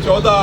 14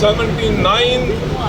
79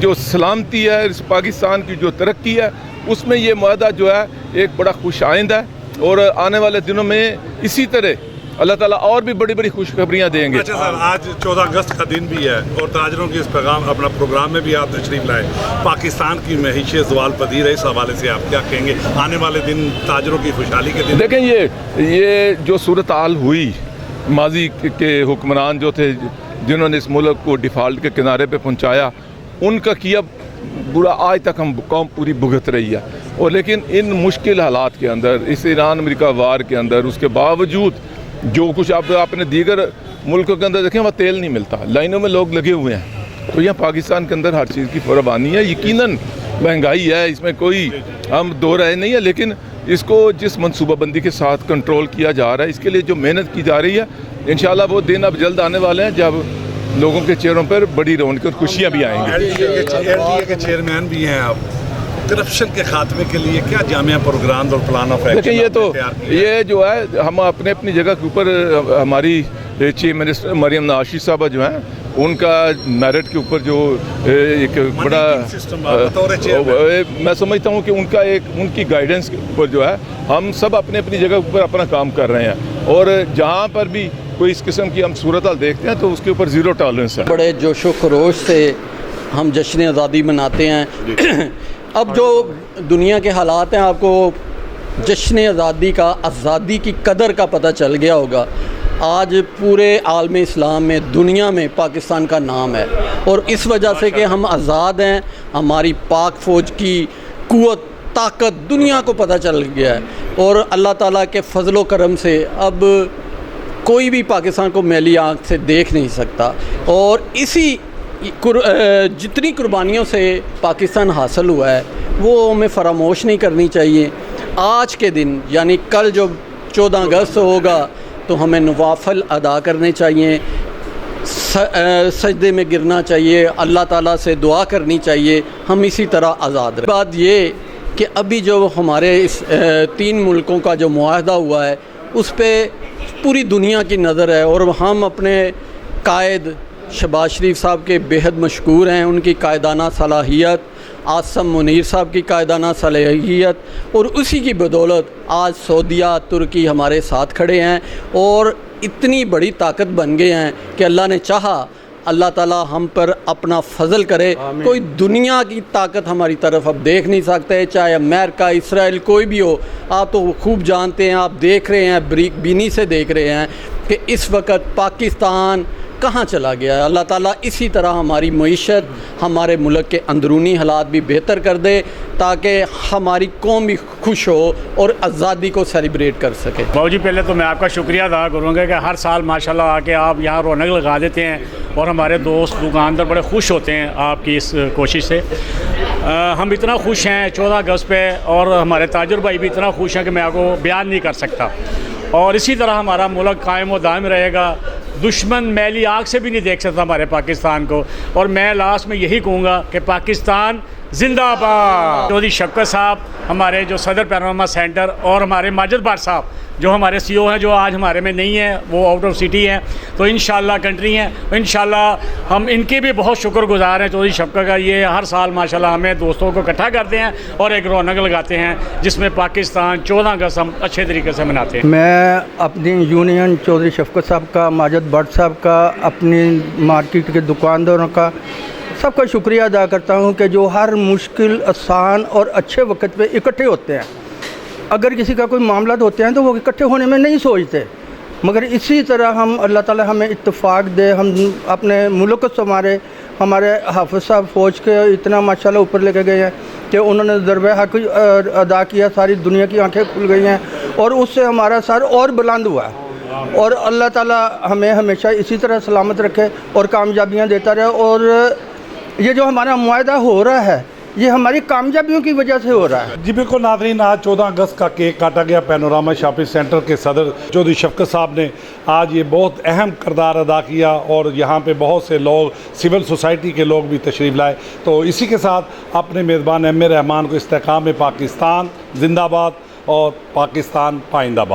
جو سلامتی ہے پاکستان کی جو ترقی ہے اس میں یہ معاہدہ جو ہے ایک بڑا خوش آئند ہے، اور آنے والے دنوں میں اسی طرح اللہ تعالیٰ اور بھی بڑی بڑی خوشخبریاں دیں گے۔ اچھا سر، آج 14 اگست کا دن بھی ہے اور تاجروں کی اس پیغام اپنا پروگرام میں بھی آپ تشریف لائے، پاکستان کی معیشت زوال پذیر ہے، اس حوالے سے آپ کیا کہیں گے؟ آنے والے دن تاجروں کی خوشحالی کے دن دیکھیں یہ جو صورتحال ہوئی، ماضی کے حکمران جو تھے جنہوں نے اس ملک کو ڈیفالٹ کے کنارے پہ پہنچایا، ان کا کیا برا آج تک ہم قوم پوری بھگت رہی ہے، اور لیکن ان مشکل حالات کے اندر، اس ایران امریکہ وار کے اندر، اس کے باوجود جو کچھ آپ نے دیگر ملکوں کے اندر دیکھیں وہاں تیل نہیں ملتا، لائنوں میں لوگ لگے ہوئے ہیں، تو یہاں پاکستان کے اندر ہر چیز کی فراوانی ہے، یقیناً مہنگائی ہے، اس میں کوئی ہم دو رائے نہیں ہے، لیکن اس کو جس منصوبہ بندی کے ساتھ کنٹرول کیا جا رہا ہے، اس کے لیے جو محنت کی جا رہی ہے، انشاءاللہ وہ دن اب جلد آنے والے ہیں جب لوگوں کے چہروں پر بڑی رونق اور خوشیاں بھی آئیں گی۔ LTA کے چیئرمین بھی ہیں آپ، کرپشن کے خاتمے کے لیے کیا جامع پروگرام اور پلان آف ایکشن؟ دیکھیں یہ جو ہے ہم اپنی جگہ کے اوپر، ہماری چیف منسٹر مریم نعاشی صاحبہ جو ہیں ان کا میرٹ کے اوپر جو ایک بڑا میں سمجھتا ہوں کہ ان کی گائیڈنس کے اوپر جو ہے ہم سب اپنی جگہ کے اوپر اپنا کام کر رہے ہیں، اور جہاں پر بھی کوئی اس قسم کی ہم صورتحال دیکھتے ہیں تو اس کے اوپر زیرو ٹالرنس ہے۔ بڑے جوش و خروش سے ہم جشن آزادی مناتے ہیں۔ اب جو دنیا کے حالات ہیں، آپ کو جشن آزادی کی قدر کا پتہ چل گیا ہوگا۔ آج پورے عالم اسلام میں، دنیا میں پاکستان کا نام ہے، اور اس وجہ سے کہ ہم آزاد ہیں، ہماری پاک فوج کی قوت طاقت دنیا کو پتہ چل گیا ہے، اور اللہ تعالیٰ کے فضل و کرم سے اب کوئی بھی پاکستان کو میلی آنکھ سے دیکھ نہیں سکتا، اور اسی جتنی قربانیوں سے پاکستان حاصل ہوا ہے وہ ہمیں فراموش نہیں کرنی چاہیے۔ آج کے دن یعنی کل جو 14 اگست ہوگا تو ہمیں نوافل ادا کرنے چاہیے، سجدے میں گرنا چاہیے، اللہ تعالیٰ سے دعا کرنی چاہیے، ہم اسی طرح آزاد رہیں۔ بات یہ کہ ابھی جو ہمارے اس 3 ملکوں کا جو معاہدہ ہوا ہے اس پہ پوری دنیا کی نظر ہے، اور ہم اپنے قائد شہباز شریف صاحب کے بےحد مشکور ہیں، ان کی قائدانہ صلاحیت، عاصم منیر صاحب کی قائدانہ صلاحیت، اور اسی کی بدولت آج سعودیہ، ترکی ہمارے ساتھ کھڑے ہیں، اور اتنی بڑی طاقت بن گئے ہیں کہ اللہ نے چاہا اللہ تعالیٰ ہم پر اپنا فضل کرے۔ کوئی دنیا کی طاقت ہماری طرف اب دیکھ نہیں سکتے، چاہے امریکہ، اسرائیل، کوئی بھی ہو۔ آپ تو خوب جانتے ہیں، آپ دیکھ رہے ہیں، بریک بینی سے دیکھ رہے ہیں کہ اس وقت پاکستان کہاں چلا گیا ہے۔ اللہ تعالیٰ اسی طرح ہماری معیشت، ہمارے ملک کے اندرونی حالات بھی بہتر کر دے تاکہ ہماری قوم بھی خوش ہو اور آزادی کو سیلیبریٹ کر سکے۔ باؤ جی، پہلے تو میں آپ کا شکریہ ادا کروں گا کہ ہر سال ماشاءاللہ آ کے آپ یہاں رونق لگا دیتے ہیں، اور ہمارے دوست دکاندار بڑے خوش ہوتے ہیں آپ کی اس کوشش سے۔ ہم اتنا خوش ہیں 14 اگست پہ، اور ہمارے تاجر بھائی بھی اتنا خوش ہیں کہ میں آپ کو بیان نہیں کر سکتا، اور اسی طرح ہمارا ملک قائم و دائم رہے گا۔ دشمن میلی آنکھ سے بھی نہیں دیکھ سکتا ہمارے پاکستان کو، اور میں لاسٹ میں یہی کہوں گا کہ پاکستان زندہ باد۔ چودھری شفقت صاحب ہمارے جو صدر پینورما سینٹر، اور ہمارے ماجد بھٹ صاحب جو ہمارے سی او ہیں، جو آج ہمارے میں نہیں ہیں، وہ آؤٹ آف سٹی ہیں، تو انشاءاللہ کنٹری ہیں، انشاءاللہ ہم ان کے بھی بہت شکر گزار ہیں چودھری شفقت کا۔ یہ ہر سال ماشاءاللہ ہمیں دوستوں کو اکٹھا کرتے ہیں اور ایک رونق لگاتے ہیں جس میں پاکستان 14 اگست ہم اچھے طریقے سے مناتے ہیں۔ میں اپنی یونین چودھری شفقت صاحب کا، ماجد بھٹ صاحب کا، اپنی مارکیٹ کے دکانداروں کا، سب کا شکریہ ادا کرتا ہوں کہ جو ہر مشکل، آسان اور اچھے وقت پہ اکٹھے ہوتے ہیں۔ اگر کسی کا کوئی معاملات ہوتے ہیں تو وہ اکٹھے ہونے میں نہیں سوچتے، مگر اسی طرح ہم اللہ تعالی ہمیں اتفاق دے، ہم اپنے ملک کو سنوارے۔ ہمارے حافظ صاحب فوج کے اتنا ماشاءاللہ اوپر لے کے گئے ہیں کہ انہوں نے ضرب حق ادا کیا، ساری دنیا کی آنکھیں کھل گئی ہیں، اور اس سے ہمارا سر اور بلند ہوا ہے، اور اللہ تعالی ہمیں ہمیشہ اسی طرح سلامت رکھے اور کامیابیاں دیتا رہے۔ اور یہ جو ہمارا معاہدہ ہو رہا ہے یہ ہماری کامیابیوں کی وجہ سے ہو رہا ہے۔ جی بالکل ناظرین، آج 14 اگست کا کیک کاٹا گیا۔ پینوراما شاپنگ سینٹر کے صدر چودھری شفقت صاحب نے آج یہ بہت اہم کردار ادا کیا، اور یہاں پہ بہت سے لوگ، سول سوسائٹی کے لوگ بھی تشریف لائے۔ تو اسی کے ساتھ اپنے میزبان ایم اے رحمان کو استحکام میں پاکستان زندہ باد اور پاکستان پائندہ باد۔